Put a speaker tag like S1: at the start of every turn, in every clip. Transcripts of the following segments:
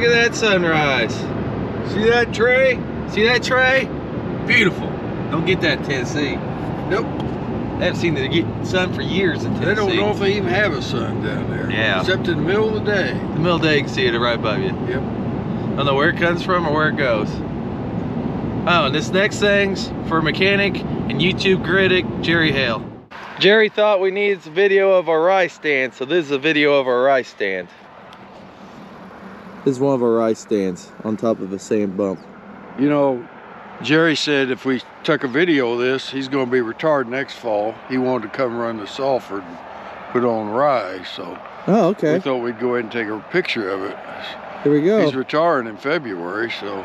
S1: at that sunrise. See that, Trey? See that, Trey? Beautiful. Don't get that in Tennessee.
S2: Nope.
S1: I haven't seen the sun for years in Tennessee.
S2: They don't know if they even have a sun down there.
S1: Yeah.
S2: Except in the middle of the day.
S1: In the middle of the day, you can see it right above you.
S2: Yep.
S1: I don't know where it comes from or where it goes. Oh, and this next thing's for mechanic and YouTube critic, Jerry Hale. Jerry thought we needed a video of our rice stand, so this is a video of our rice stand. This is one of our rice stands on top of a sand bump.
S2: You know, Jerry said if we took a video of this, he's going to be retired next fall. He wanted to come run to Salford and put on rye, so
S1: oh, okay.
S2: we thought we'd go ahead and take a picture of it.
S1: Here we go.
S2: He's retiring in February, so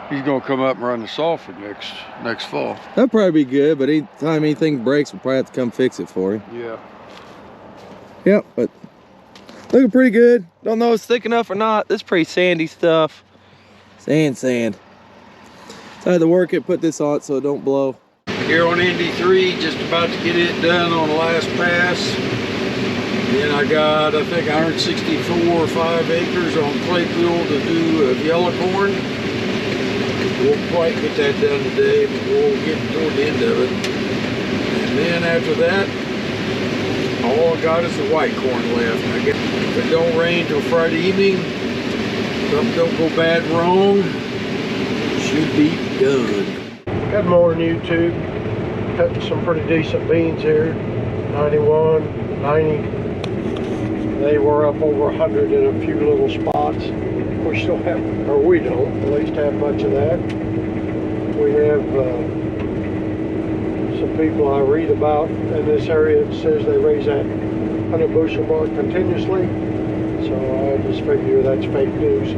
S2: he's going to come up and run to Salford next fall.
S1: That'd probably be good, but anytime anything breaks, we'll probably have to come fix it for him.
S2: Yeah.
S1: Yep, but looking pretty good. Don't know if it's thick enough or not. This is pretty sandy stuff. Sand. So I had to work it, put this on it so it don't blow.
S2: Here on ND3, just about to get it done on the last pass. Then I got, I think, 164 or 5 acres on Claypool to do of yellow corn. Won't quite get that done today, but we'll get toward the end of it. And then after that, all I got is the white corn left. I guess if it don't rain till Friday evening, something don't go bad wrong, should be done. Good morning, YouTube. Cutting some pretty decent beans here. 91, 90. They were up over 100 in a few little spots. We still have, or we don't, at least have much of that. We have some people I read about in this area that says they raise that 100 bushel mark continuously. So I just figure that's fake news.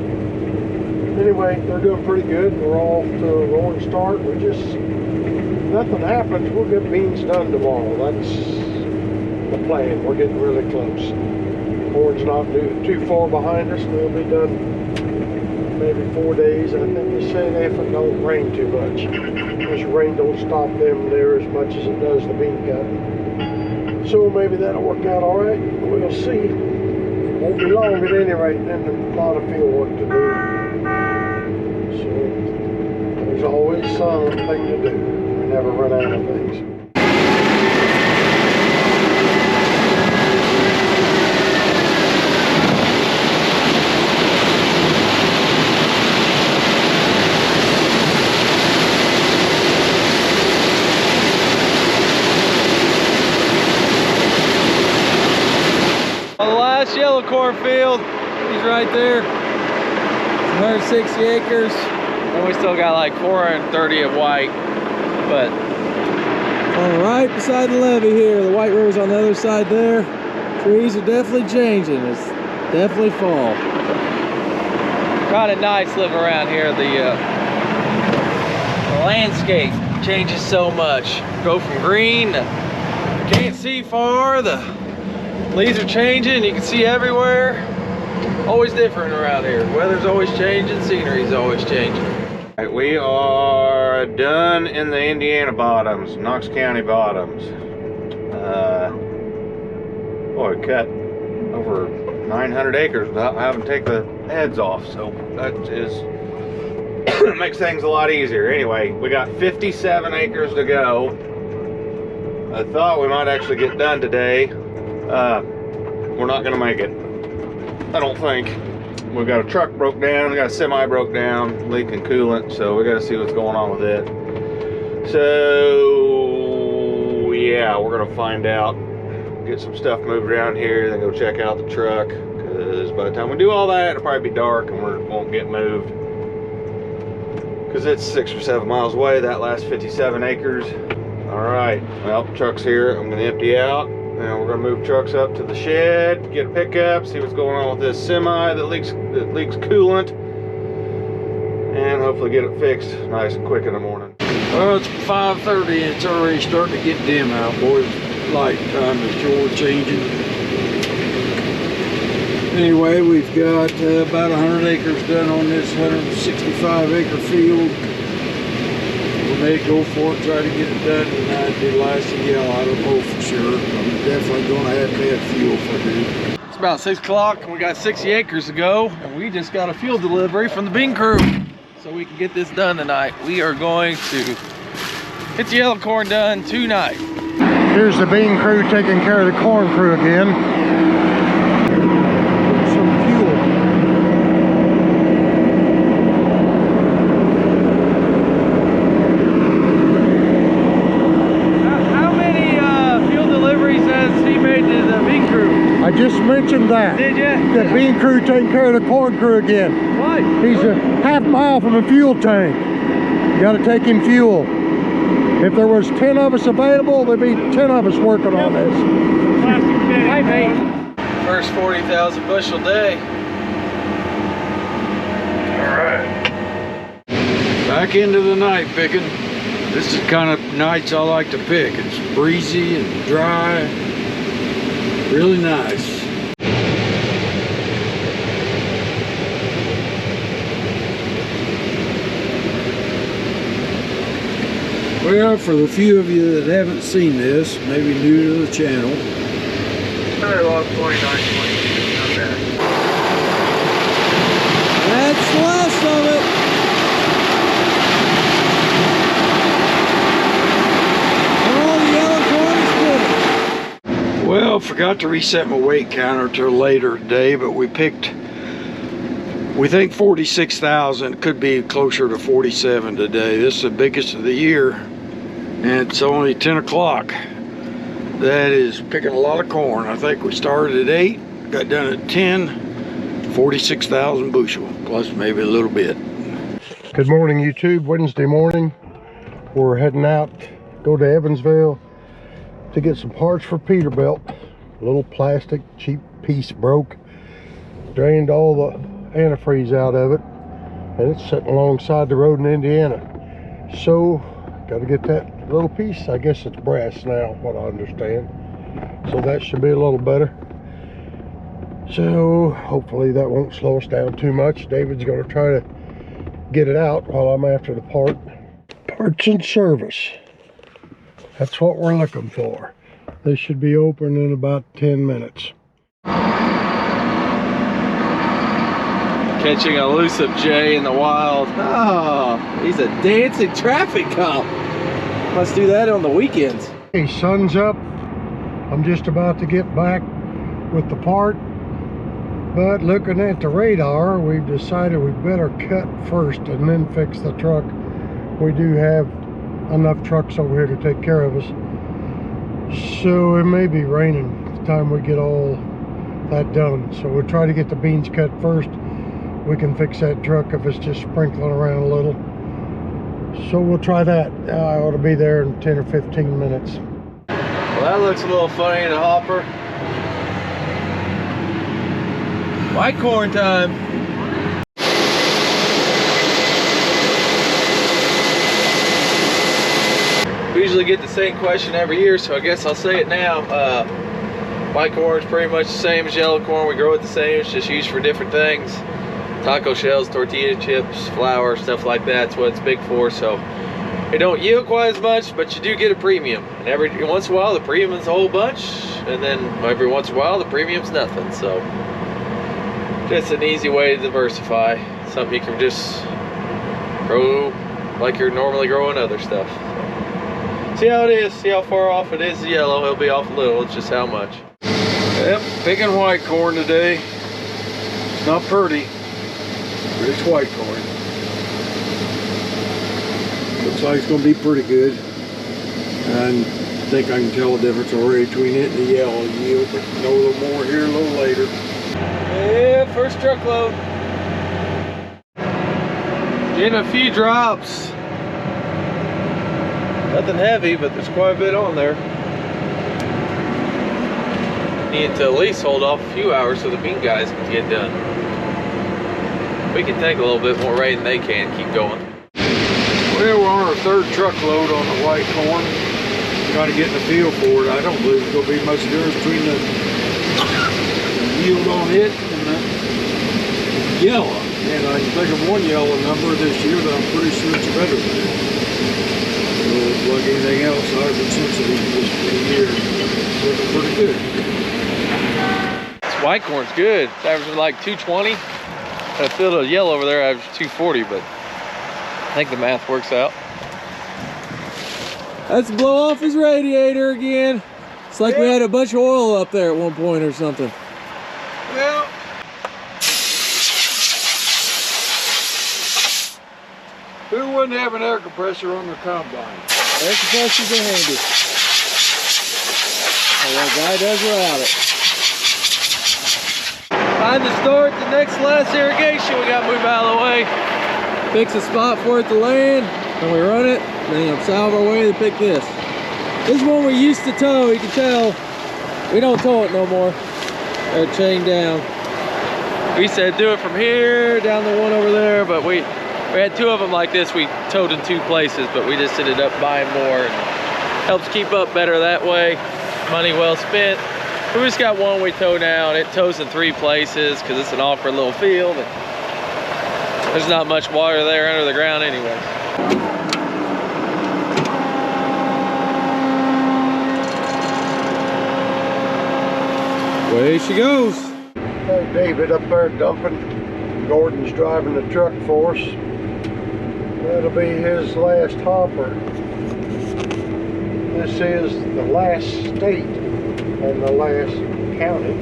S2: Anyway, they're doing pretty good. We're off to a rolling start. We just, nothing happens, we'll get beans done tomorrow. That's the plan. We're getting really close. Corn's not too far behind us. They'll be done maybe 4 days. I think they say if it don't rain too much. This rain don't stop them there as much as it does the bean cutting. So maybe that'll work out all right. We'll see. Won't be long at any rate. Then a lot of field work to do. So there's always something to do. We never run out of things.
S1: Yellow cornfield, he's right there. 160 acres, and we still got like 430 of white, but right beside the levee here. The White River's on the other side there. Trees are definitely changing. It's definitely fall. Kind of nice living around here. The landscape changes so much. Go from green to can't see far. The leaves are changing, you can see everywhere. Always different around here. Weather's always changing, scenery's always changing. All right, we are done in the Indiana bottoms, Knox County bottoms. Boy, we cut over 900 acres without having to take the heads off, so that is makes things a lot easier. Anyway, we got 57 acres to go. I thought we might actually get done today. We're not gonna make it, I don't think. We've got a truck broke down, we got a semi broke down, leaking coolant, so we gotta see what's going on with it. So yeah, we're gonna find out, get some stuff moved around here, then go check out the truck, because by the time we do all that, it'll probably be dark and we won't get moved, because it's 6 or 7 miles away, that last 57 acres. All right, well, the truck's here. I'm gonna empty out. Now we're gonna move trucks up to the shed, get a pickup, see what's going on with this semi that leaks coolant, and hopefully get it fixed nice and quick in the morning.
S2: Well, it's 5:30 and it's already starting to get dim out, boys. Light time is sure changing. Anyway, we've got about 100 acres done on this 165 acre field. We may go for it, try to get it done tonight. Do last again, I don't know for sure. I'm definitely going to have to have fuel for it. It's
S3: about 6 o'clock and we got 60 acres to go, and we just got a fuel delivery from the bean crew. So we can get this done tonight. We are going to get the yellow corn done tonight.
S4: Here's the bean crew taking care of the corn crew again. Some fuel.
S3: How many fuel deliveries has he made to the bean crew?
S4: I just mentioned that.
S3: Did you?
S4: The bean crew taking care of the corn crew again.
S3: What?
S4: He's a half mile from a fuel tank. You gotta take him fuel. If there was 10 of us available, there'd be 10 of us working on this.
S3: Hi, mate. First 40,000 bushel day.
S2: All right. Back into the night picking. This is the kind of nights I like to pick. It's breezy and dry. Really nice. Well, for the few of you that haven't seen this, maybe new to the channel.
S3: I lost 29.22, not bad.
S2: That's the last of it. And all the yellow corn is good. Well, forgot to reset my weight counter till later today, but we think 46,000, could be closer to 47 today. This is the biggest of the year, and it's only 10 o'clock. That is picking a lot of corn. I think we started at 8, got done at 10, 46,000 bushel, plus maybe a little bit.
S4: Good morning, YouTube. Wednesday morning. We're heading out, go to Evansville to get some parts for Peterbilt. A little plastic, cheap piece broke. Drained all the antifreeze out of it, and it's sitting alongside the road in Indiana. So got to get that little piece. I guess it's brass now, what I understand, so that should be a little better. So hopefully that won't slow us down too much. David's going to try to get it out while I'm after the parts and service. That's what we're looking for. They should be open in about 10 minutes.
S3: Catching a elusive jay in the wild. Oh, he's a dancing traffic cop. Let's do that on the weekends.
S4: Hey, sun's up. I'm just about to get back with the part, but looking at the radar, we've decided we better cut first and then fix the truck. We do have enough trucks over here to take care of us, so it may be raining by the time we get all that done. So we'll try to get the beans cut first. We can fix that truck if it's just sprinkling around a little. So we'll try that. I ought to be there in 10 or 15 minutes.
S3: Well, that looks a little funny in a hopper. White corn time. We usually get the same question every year, so I guess I'll say it now. White corn is pretty much the same as yellow corn. We grow it the same, it's just used for different things. Taco shells, tortilla chips, flour, stuff like that's what it's big for. So it don't yield quite as much, but you do get a premium. And every once in a while the premium's a whole bunch, and then every once in a while the premium's nothing. So just an easy way to diversify. Something you can just grow like you're normally growing other stuff. See how it is, see how far off it is the yellow. It'll be off a little, it's just how much.
S2: Yep, picking white corn today. It's not pretty, but it's white corn. Looks like it's going to be pretty good. And I think I can tell the difference already between it and the yellow yield, but know a little more here a little later.
S3: Yeah, first truckload. Getting a few drops. Nothing heavy, but there's quite a bit on there. Need to at least hold off a few hours so the bean guys can get done. We can take a little bit more rain than they can, keep going.
S2: Well, we're on our third truckload on the white corn. Trying to get in the feel for it. I don't believe there's going to be much difference between the yield on it and the yellow. And I can think of one yellow number this year that I'm pretty sure it's better than it. So, like anything else, I've been sensitive this year. It's looking pretty good.
S3: It's White corn's good. It's averaging like 220. That field of yellow over there averages 240, but I think the math works out. Let's blow off his radiator again. It's like we had a bunch of oil up there at one point or something.
S2: Well, who wouldn't have an air compressor on their combine?
S3: Air compressors are handy. And that guy does without it. Time to start the next last irrigation. We got to move out of the way. Fix a spot for it to land. Then we run it. Then salve our way to pick this. This is one we used to tow. You can tell we don't tow it no more. They're chained down. We said do it from here down the one over there, but we had two of them like this. We towed in two places, but we just ended up buying more, and helps keep up better that way. Money well spent. We just got one we tow now, and it tows in three places because it's an awkward little field. And there's not much water there under the ground anyway. Away she goes.
S4: David up there dumping. Gordon's driving the truck for us. That'll be his last hopper. This is the last state and the last county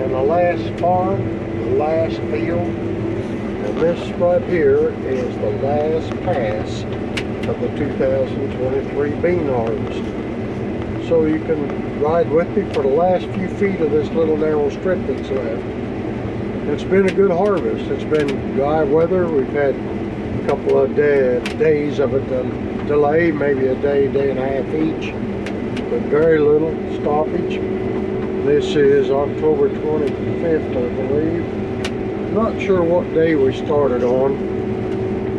S4: and the last farm, the last field. And this right here is the last pass of the 2023 bean harvest. So you can ride with me for the last few feet of this little narrow strip that's left. It's been a good harvest. It's been dry weather. We've had a couple of days of a delay, maybe a day, day and a half each, but very little stoppage. This is October 25th, I believe. Not sure what day we started on,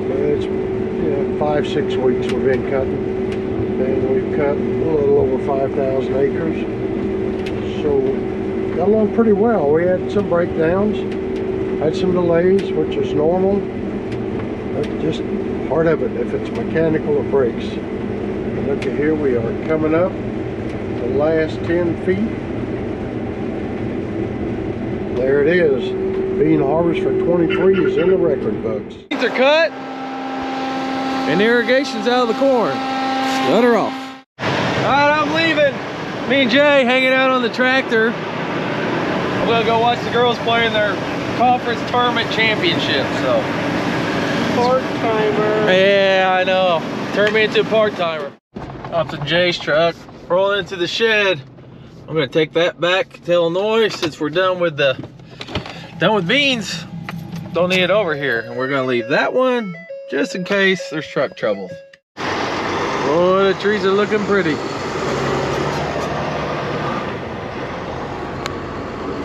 S4: but it's 5-6 weeks we've been cutting. And we've cut a little over 5,000 acres. So got along pretty well. We had some breakdowns, had some delays, which is normal. That's just part of it. If it's mechanical, it breaks. And look at here, we are coming up the last 10 feet. There it is. Bean harvest for 23 is in the record books.
S3: These are cut, and the irrigation's out of the corn. Let her off. All right, I'm leaving. Me and Jay hanging out on the tractor. I'm gonna go watch the girls play in their conference tournament championship. So
S4: Part-timer.
S3: yeah, I know. Turn me into a part-timer. Off to Jay's truck, rolling into the shed. I'm gonna take that back to Illinois since we're done with beans. Don't need it over here, and we're gonna leave that one just in case there's truck troubles. Oh, the trees are looking pretty.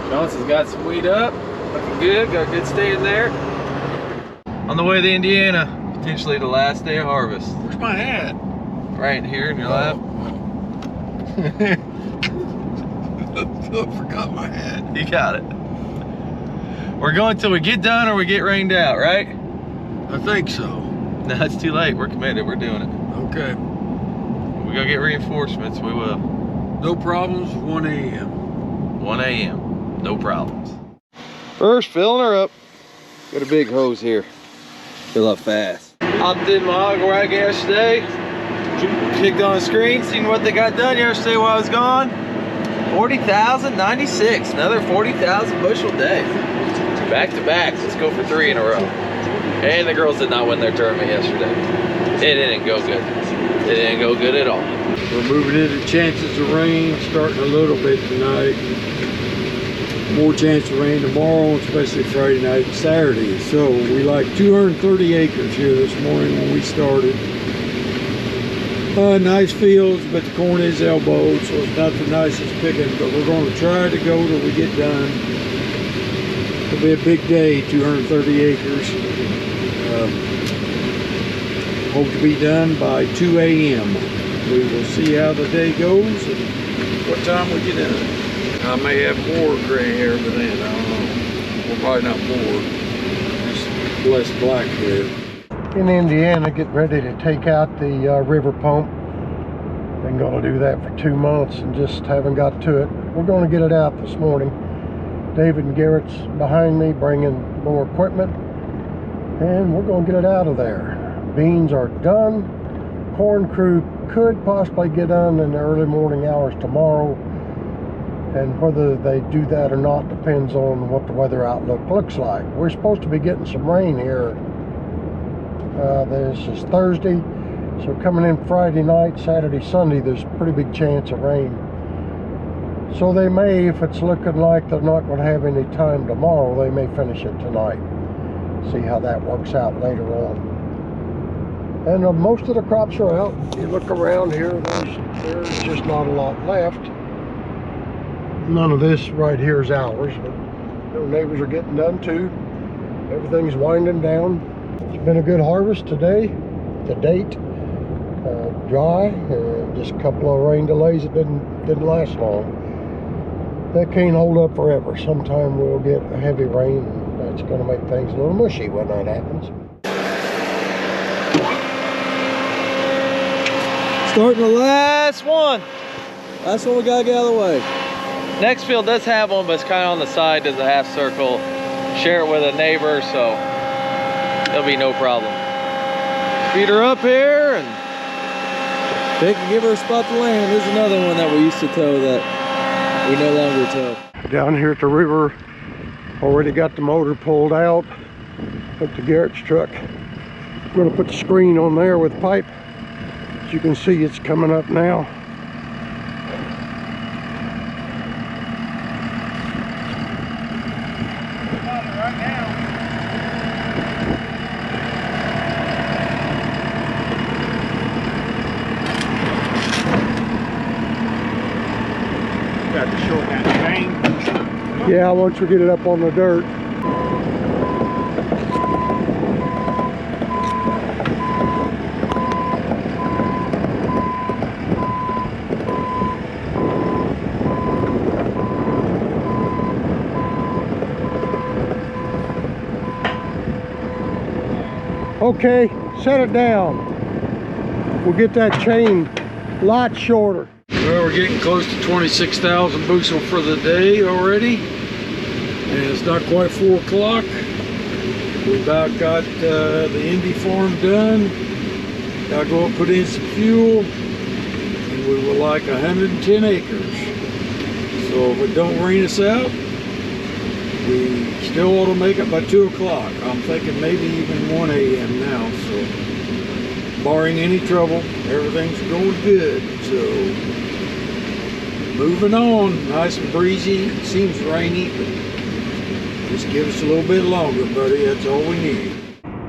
S3: Johnson's got some weed up, looking good, got a good stand there. On the way to Indiana, potentially the last day of harvest.
S2: Where's my hat?
S3: Right here in your lap.
S2: I forgot my hat.
S3: You got it. We're going till we get done or we get rained out, right?
S2: I think so.
S3: No, it's too late. We're committed. We're doing it.
S2: Okay.
S3: We go get reinforcements. We will.
S2: No problems, 1 a.m.
S3: 1 a.m. No problems. First, filling her up. Got a big hose here. Fill up fast. Hopped in my hog wagon yesterday. Clicked on the screen, seen what they got done yesterday while I was gone. 40,096. Another 40,000 bushel day. Back to back. Let's go for 3 in a row. And the girls did not win their tournament yesterday. It didn't go good. It didn't go good at all.
S2: We're moving into chances of rain, starting a little bit tonight. More chance of rain tomorrow, especially Friday night and Saturday. So we like 230 acres here this morning when we started. Nice fields, but the corn is elbowed, so it's not the nicest picking, but we're going to try to go till we get done. It'll be a big day, 230 acres. Hope to be done by 2 a.m. We will see how the day goes and what time we get in. I may have more gray hair by then, I don't know. Well, probably not more, just less black hair.
S4: In Indiana, getting ready to take out the river pump. Been going to do that for 2 months and just haven't got to it. We're going to get it out this morning. David and Garrett's behind me bringing more equipment, and we're going to get it out of there. Beans are done. Corn crew could possibly get done in the early morning hours tomorrow, and whether they do that or not depends on what the weather outlook looks like. We're supposed to be getting some rain here. This is Thursday, so coming in Friday night, Saturday, Sunday, there's a pretty big chance of rain. So they may, if it's looking like they're not going to have any time tomorrow, they may finish it tonight. See how that works out later on. And most of the crops are out. You look around here, there's just not a lot left. None of this right here is ours, but the neighbors are getting done too. Everything's winding down. It's been a good harvest today, to date. Dry, and just a couple of rain delays that didn't last long. That can't hold up forever. Sometime we'll get a heavy rain, and that's going to make things a little mushy when that happens.
S3: Starting the last one. Last one we gotta get out of the way. Next field does have one, but it's kind of on the side, does a half circle. Share it with a neighbor, so there'll be no problem. Feed her up here, and they can give her a spot to land. There's another one that we used to tow that we no longer tow.
S4: Down here at the river, already got the motor pulled out. Put the Garrett's truck. I'm going to put the screen on there with pipe. As you can see, it's coming up now.
S1: Got to shorten that chain.
S4: Yeah, once we get it up on the dirt. Okay, set it down. We'll get that chain a lot shorter.
S2: Well, we're getting close to 26,000 bushel for the day already, and it's not quite 4 o'clock. We about got the Ivers Farm done. Gotta go and put in some fuel, and we were like 110 acres. So if it don't rain us out, we still ought to make it by 2 o'clock. I'm thinking maybe even 1 a.m. now. So barring any trouble, everything's going good. So moving on, nice and breezy. It seems rainy, but just give us a little bit longer, buddy. That's all we need.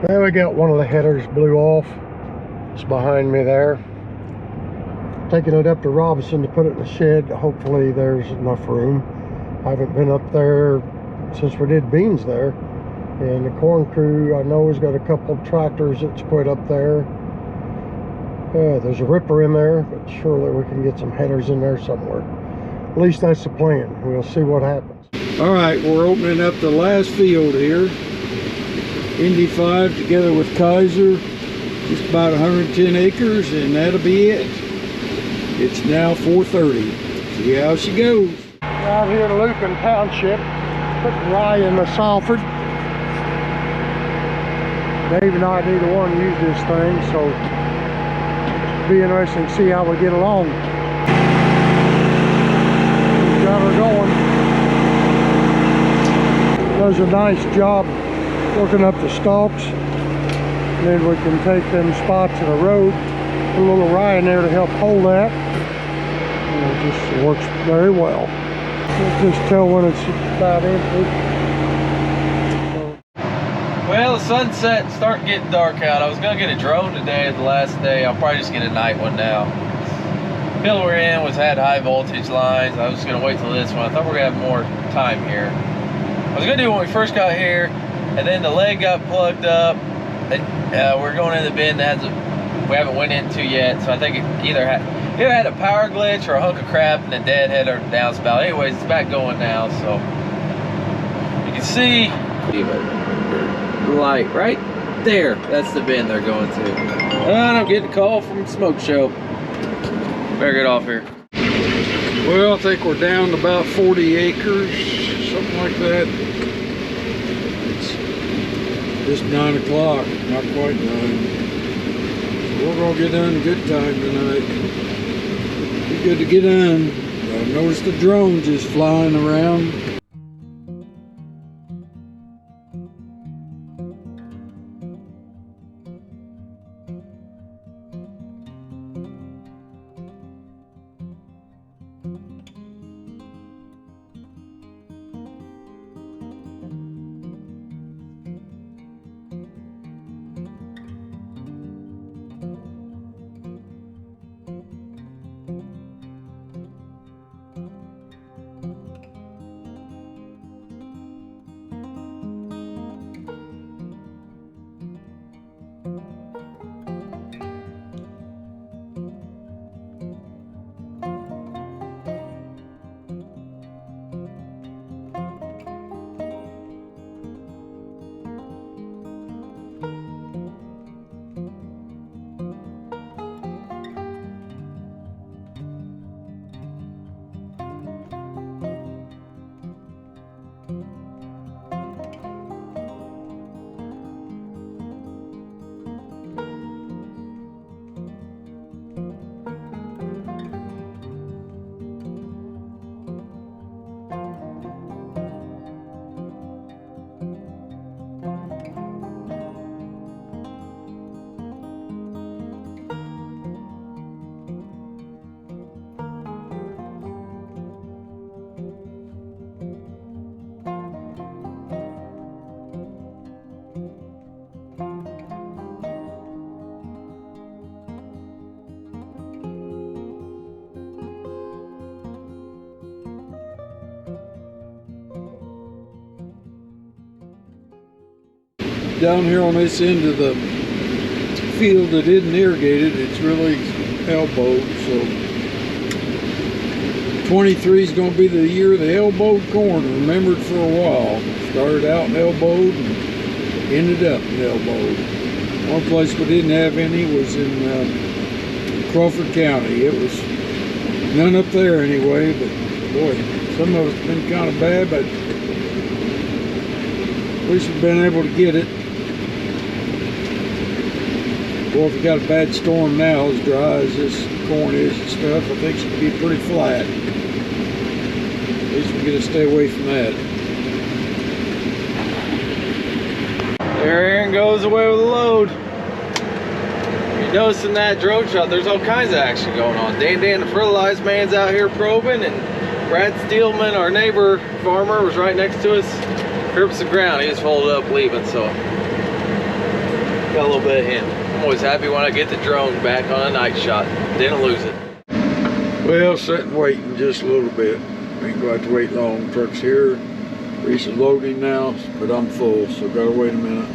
S4: Well, we got one of the headers blew off. It's behind me there. Taking it up to Robinson to put it in the shed. Hopefully there's enough room. I haven't been up there since we did beans there. And the corn crew, I know, has got a couple of tractors that's quit up there. There's a ripper in there, but surely we can get some headers in there somewhere. At least that's the plan. We'll see what happens.
S2: All right, we're opening up the last field here. Indy 5 together with Kaiser, just about 110 acres, and that'll be it. It's now 4:30. See how she goes.
S4: Out here in Lucan Township, putting rye in the Salford. Dave and I neither one use this thing, so it'll be interesting to see how we get along. We've got her going. Does a nice job working up the stalks. And then we can take them spots in the road, put a little rye in there to help hold that. And it just works very well. We'll just tell when it's about empty.
S3: Well, the sunset's starting getting dark out. I was gonna get a drone today, the last day. I'll probably just get a night one now. The field we're in had high voltage lines. I was just gonna wait till this one. I thought we were gonna have more time here. I was gonna do it when we first got here, and then the leg got plugged up. We're going in the bin that we haven't went into yet, so I think it either had a power glitch or a hunk of crap and a deadhead or downspout. Anyways, it's back going now, so you can see the light right there. That's the bin they're going to. And I'm getting a call from Smoke Show. Better get off here.
S2: Well, I think we're down to about 40 acres. something like that. It's just 9 o'clock, not quite 9. So we're gonna get done in good time tonight. Be good to get done. I noticed the drone just flying around. Down here on this end of the field that isn't irrigated, it's really elbowed, so 23 is going to be the year of the elbowed corn, remembered for a while. Started out in elbowed and ended up in elbowed. One place we didn't have any was in Crawford County. It was none up there anyway, but boy, some of it's been kind of bad, but at least we've been able to get it. Boy, if you got a bad storm now, as dry as this corn is and stuff, I think it should be pretty flat. At least we get to stay away from that.
S3: There Aaron goes away with a load. You're noticing that drone shot, there's all kinds of action going on. Dan the fertilized man's out here probing, and Brad Steelman, our neighbor farmer, was right next to us. Grips the ground, he just folded up leaving, so got a little bit of him. I'm always happy when I get the drone back on a night shot. Didn't lose it.
S2: Well, sitting waiting just a little bit. We ain't going to have to wait long. Truck's here. Recent loading now, but I'm full, so gotta wait a minute.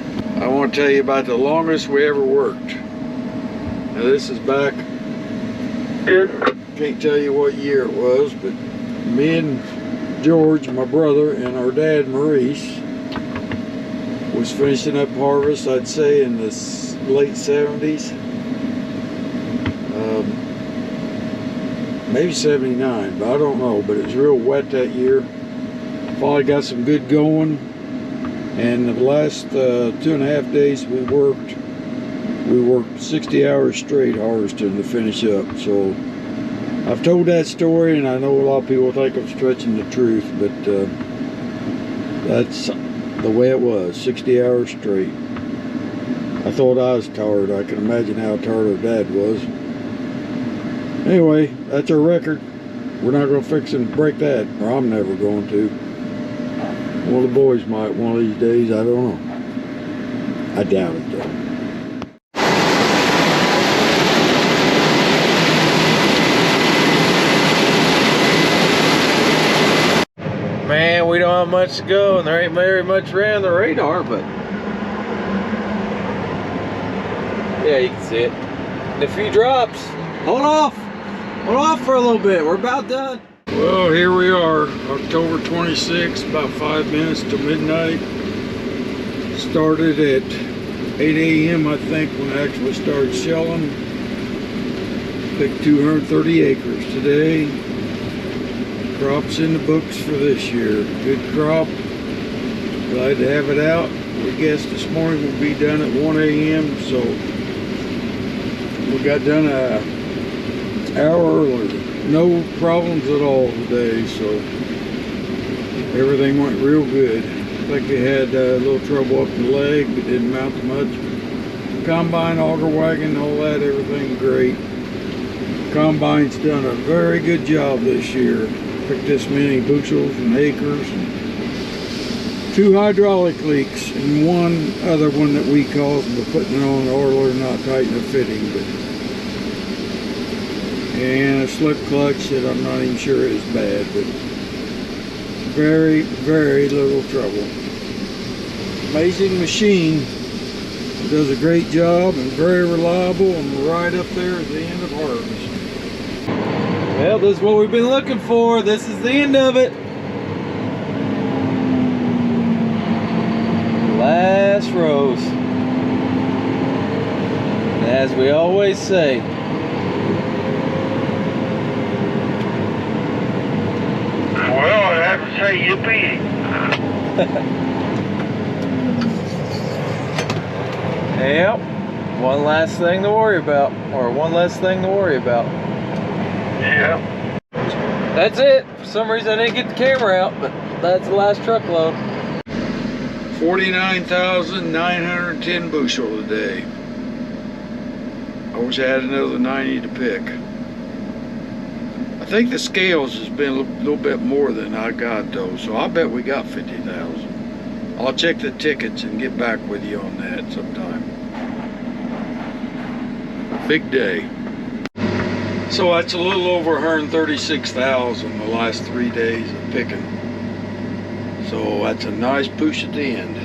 S2: I want to tell you about the longest we ever worked. Now this is back, can't tell you what year it was, but me and George, my brother, and our dad, Maurice, was finishing up harvest, I'd say in the late 70s. Maybe 79, but I don't know, but it was real wet that year. Finally got some good going, and the last 2.5 days we worked 60 hours straight harvesting to finish up. So I've told that story, and I know a lot of people think I'm stretching the truth, but that's the way it was, 60 hours straight. I thought I was tired. I can imagine how tired our dad was. Anyway, that's our record. We're not going to fix and break that, or I'm never going to. One of the boys might one of these days, I don't know. I doubt it though.
S3: Man, we don't have much to go, and there ain't very much around the radar, but yeah, you can see it. And a few drops. Hold off for a little bit. We're about done.
S2: Well, here we are, October 26th, about 5 minutes to midnight. Started at 8 a.m. I think when I actually started shelling. Picked 230 acres today. Crop's in the books for this year. Good crop. Glad to have it out. We guessed this morning we'll be done at 1 a.m. So we got done an hour early. No problems at all today. So everything went real good. I think we had a little trouble up the leg, but didn't mount to much. Combine, auger wagon, all that, everything great. Combine's done a very good job this year. Picked this many bushels and acres. And 2 hydraulic leaks and 1 other one that we caused by putting it on the oiler, not tightening the fitting. And a slip clutch that I'm not even sure is bad, but very, very little trouble. Amazing machine. Does a great job and very reliable, and we're right up there at the end of harvest.
S3: Well, this is what we've been looking for. This is the end of it. Last rows. And as we always say,
S5: well, I have to say you beat it.
S3: yep, one last thing to worry about, or one less thing to worry about.
S5: Yeah.
S3: That's it. For some reason I didn't get the camera out, but that's the last truckload.
S2: 49,910 bushel today. I wish I had another 90 to pick. I think the scales has been a little bit more than I got though, so I bet we got 50,000. I'll check the tickets and get back with you on that sometime. Big day. So that's a little over 136,000 the last 3 days of picking. So that's a nice push at the end.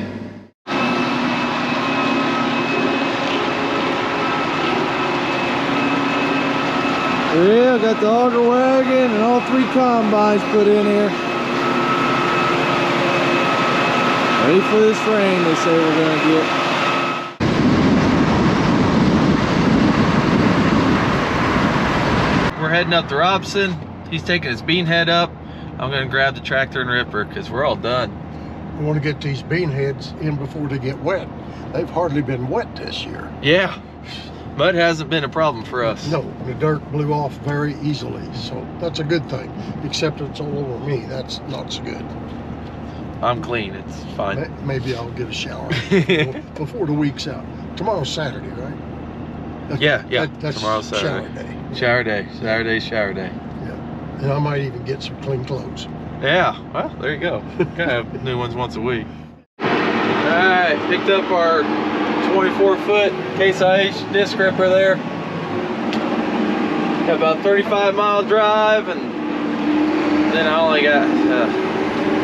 S3: Yeah, got the auger wagon and all 3 combines put in here. Ready for this rain they say we're gonna get. We're heading up to Robson. He's taking his bean head up. I'm gonna grab the tractor and ripper because we're all done.
S4: We want to get these bean heads in before they get wet. They've hardly been wet this year.
S3: Yeah, mud hasn't been a problem for us.
S4: No, the dirt blew off very easily, so that's a good thing. Except it's all over me. That's not so good.
S3: I'm clean, it's fine.
S4: Maybe I'll get a shower before the week's out. Tomorrow's Saturday, right?
S3: Yeah,
S4: That's
S3: tomorrow's Saturday.
S4: Shower day.
S3: Saturday's shower day.
S4: Yeah, and I might even get some clean clothes.
S3: Yeah, well, there you go. Gotta have new ones once a week. Alright, picked up our 24-foot Case IH disc ripper there. Got about 35-mile drive, and then I only got, I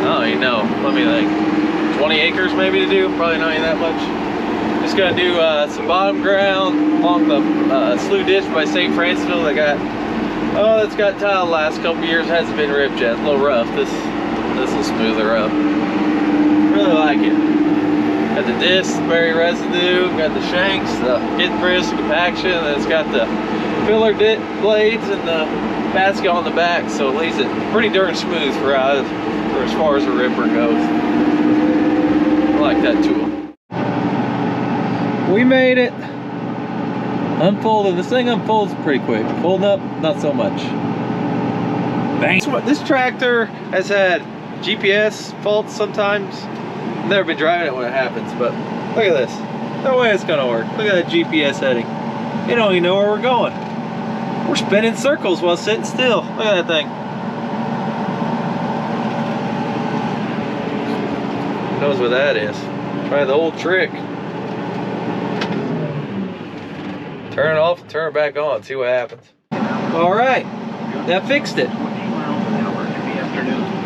S3: don't even know, let me think, 20 acres maybe to do, probably not even that much. Just gonna do some bottom ground along the slough ditch by St. Francisville that got, it's got tile the last couple years, hasn't been ripped yet, a little rough. This will smooth her up. Really like it. Got the disc, berry residue, got the shanks, the hit brisk compaction, and it's got the filler blades and the basket on the back, so it leaves it pretty darn smooth for as far as the ripper goes. I like that tool. We made it. Unfolded. This thing unfolds pretty quick. Folding up, not so much. Bang. This tractor has had GPS faults sometimes. Never been driving it when it happens, but look at this. No way it's gonna work. Look at that GPS heading. You don't even know where we're going. We're spinning circles while sitting still. Look at that thing. Who knows what that is? Try the old trick. Turn it off and turn it back on, see what happens. All right, that fixed it.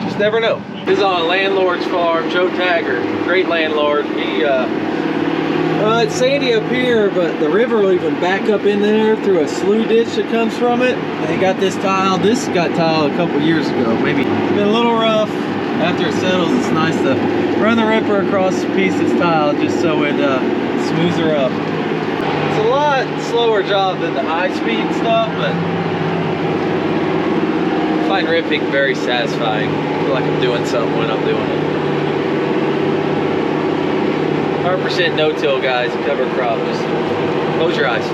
S3: Just never know. This is on a landlord's farm, Joe Taggart, great landlord. He, it's sandy up here, but the river will even back up in there through a slough ditch that comes from it. They got this tile. This got tiled a couple years ago, maybe. It's been a little rough. After it settles, it's nice to run the ripper across a piece that's tiled just so it smooths her up. It's a lot slower job than the high-speed stuff, but find ripping very satisfying. I feel like I'm doing something when I'm doing it. 100% no-till, guys. Cover crop. Just close your eyes.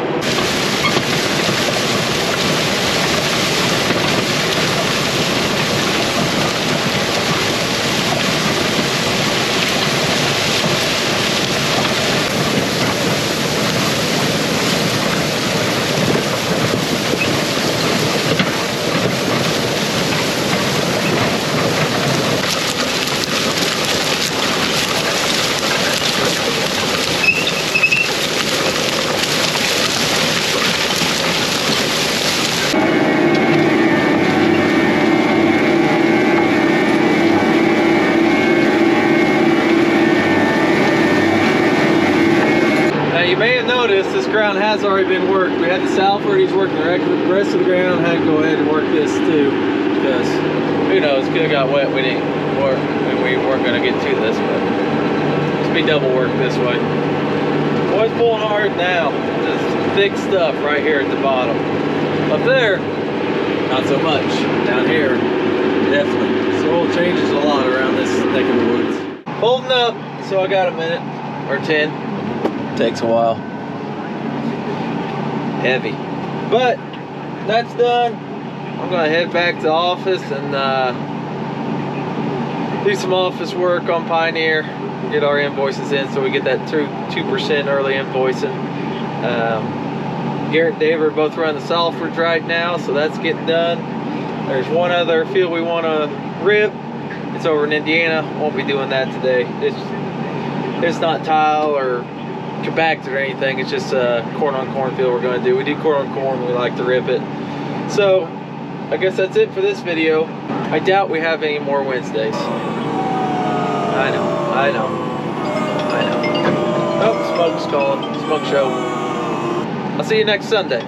S3: This ground has already been worked. We had the Salford, he's working the rest of the ground. Had to go ahead and work this too, because who knows, could have got wet. We didn't work, and we weren't going to get to this, but it's be double work this way. Boy's pulling hard now. Just thick stuff right here at the bottom. Up there, not so much. Down here, definitely. Soil changes a lot around this neck of the woods. Holding up, so I got a minute or 10. Takes a while. Heavy, but that's done. I'm gonna head back to the office and do some office work on Pioneer, get our invoices in so we get that 2% early invoicing. Garrett and Dave are both running the Salfords right now, so that's getting done. There's one other field we want to rip. It's over in Indiana. Won't be doing that today. It's not tile or compacted or anything. It's just a corn on corn field we're going to do. We do corn on corn. We like to rip it. So I guess that's it for this video. I doubt we have any more Wednesdays. I know. Oh, smoke's calling. Smoke show. I'll see you next Sunday.